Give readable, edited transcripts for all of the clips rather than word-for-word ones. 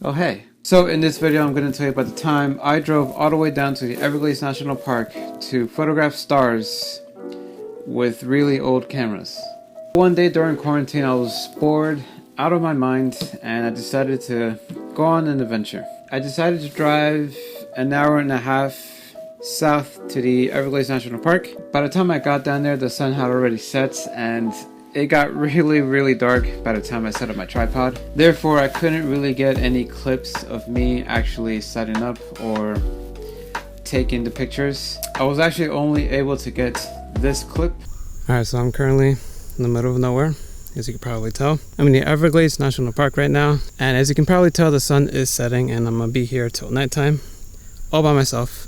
Oh hey. So in this video I'm going to tell you about the time I drove all the way down to the Everglades National Park to photograph stars with really old cameras. One day during quarantine I was bored out of my mind and I decided to go on an adventure. I decided to drive an hour and a half south to the Everglades National Park. By the time I got down there the sun had already set and it got really dark by the time I set up my tripod. Therefore, I couldn't really get any clips of me actually setting up or taking the pictures. I was actually only able to get this clip. Alright, so I'm currently in the middle of nowhere, as you can probably tell. I'm in the Everglades National Park right now, and as you can probably tell, the sun is setting and I'm gonna be here till nighttime, all by myself.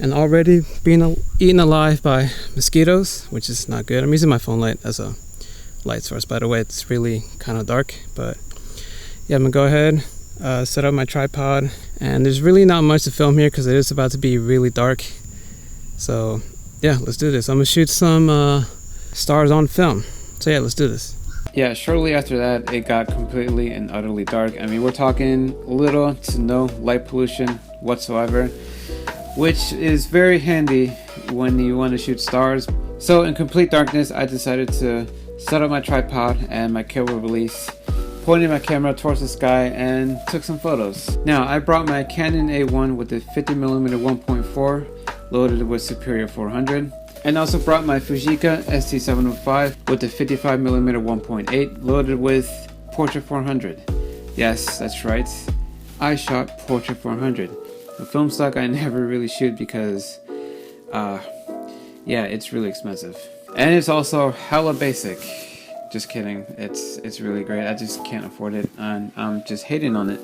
And already being eaten alive by mosquitoes, which is not good. I'm using my phone light as a light source, by the way. It's really kind of dark, but yeah, I'm gonna go ahead, set up my tripod, and there's really not much to film here because it is about to be really dark. So yeah, let's do this. I'm gonna shoot some stars on film. So yeah, let's do this. Yeah, shortly after that it got completely and utterly dark. I mean, we're talking little to no light pollution whatsoever, which is very handy when you want to shoot stars. So in complete darkness I decided to set up my tripod and my cable release, pointed my camera towards the sky and took some photos. Now I brought my Canon A1 with the 50mm 1.4 loaded with Superia 400, and also brought my Fujica Xt-20 with the 55mm 1.8 loaded with Portra 400. Yes, that's right, I shot Portra 400. The film stock I never really shoot because yeah, it's really expensive. And it's also hella basic. Just kidding. It's really great. I just can't afford it and I'm just hating on it.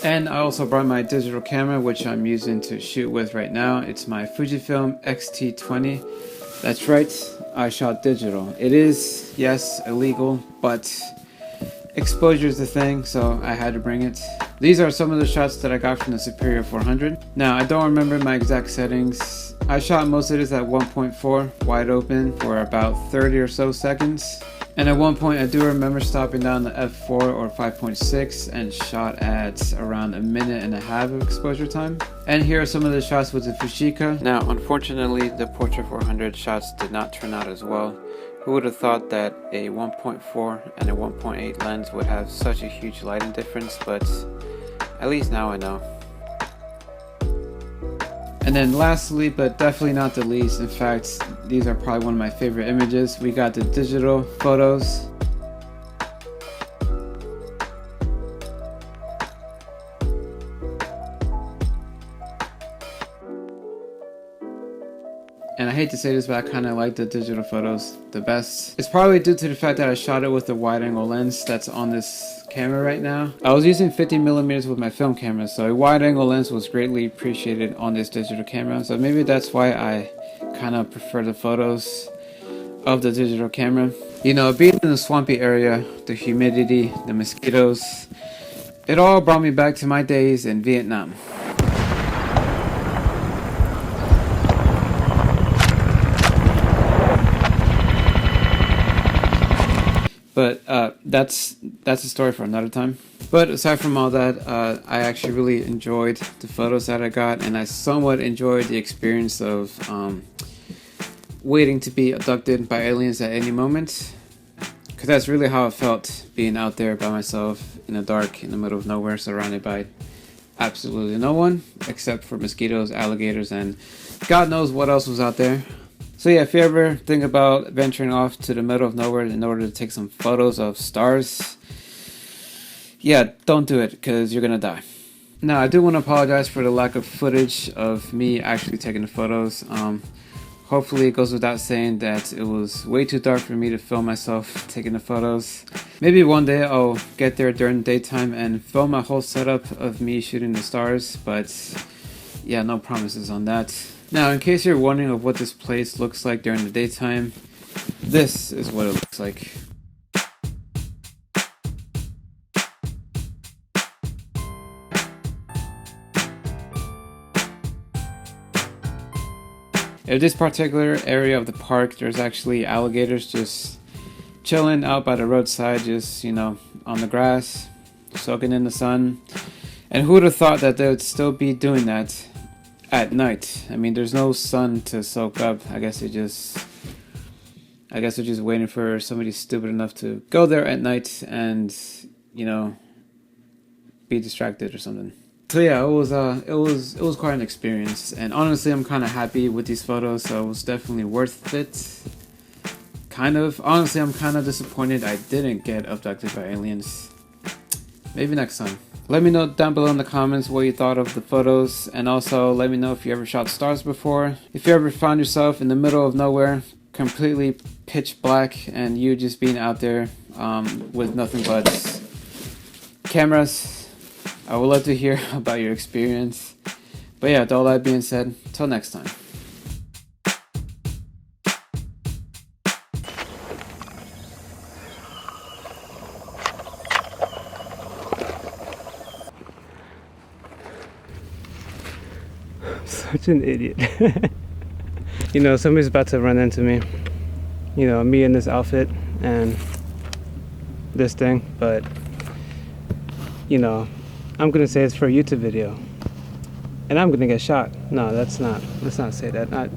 And I also brought my digital camera, which I'm using to shoot with right now. It's my Fuji Xt-20. That's right, I shot digital. It is, yes, illegal, but exposure is the thing, so I had to bring it. These are some of the shots that I got from the Superia 400. Now, I don't remember my exact settings. I shot most of this at 1.4 wide open for about 30 or so seconds. And at one point I do remember stopping down to f4 or 5.6 and shot at around a minute and a half of exposure time. And here are some of the shots with the Fujica. Now unfortunately the Portra 400 shots did not turn out as well. Who would have thought that a 1.4 and a 1.8 lens would have such a huge lighting difference, but at least now I know. And then lastly, but definitely not the least, in fact, these are probably one of my favorite images. We got the digital photos. And I hate to say this, but I kind of like the digital photos the best. It's probably due to the fact that I shot it with the wide angle lens that's on this camera right now. I was using 50mm with my film camera, so a wide angle lens was greatly appreciated on this digital camera. So maybe that's why I kind of prefer the photos of the digital camera. You know, being in the swampy area, the humidity, the mosquitoes, it all brought me back to my days in Vietnam. But that's a story for another time. But aside from all that, I actually really enjoyed the photos that I got, and I somewhat enjoyed the experience of waiting to be abducted by aliens at any moment. Because that's really how I felt, being out there by myself in the dark, in the middle of nowhere, surrounded by absolutely no one except for mosquitoes, alligators, and God knows what else was out there. So yeah, if you ever think about venturing off to the middle of nowhere in order to take some photos of stars, yeah, don't do it because you're gonna die. Now, I do want to apologize for the lack of footage of me actually taking the photos. Hopefully it goes without saying that it was way too dark for me to film myself taking the photos. Maybe one day I'll get there during the daytime and film my whole setup of me shooting the stars, but yeah, no promises on that. Now, in case you're wondering of what this place looks like during the daytime, this is what it looks like. In this particular area of the park, there's actually alligators just chilling out by the roadside, just, you know, on the grass, soaking in the sun. And who would have thought that they would still be doing that at night? I mean, there's no sun to soak up. I guess they're just waiting for somebody stupid enough to go there at night and, you know, be distracted or something. So yeah, it was quite an experience, and honestly, I'm kind of happy with these photos. So it was definitely worth it. Kind of. Honestly, I'm kind of disappointed I didn't get abducted by aliens. Maybe next time. Let me know down below in the comments what you thought of the photos, and also let me know if you ever shot stars before. If you ever found yourself in the middle of nowhere, completely pitch black, and you just being out there with nothing but cameras. I would love to hear about your experience. But yeah, with all that being said, till next time. Such an idiot. You know, somebody's about to run into me. You know, me in this outfit and this thing, but you know, I'm gonna say it's for a YouTube video, and I'm gonna get shot. No, let's not say that.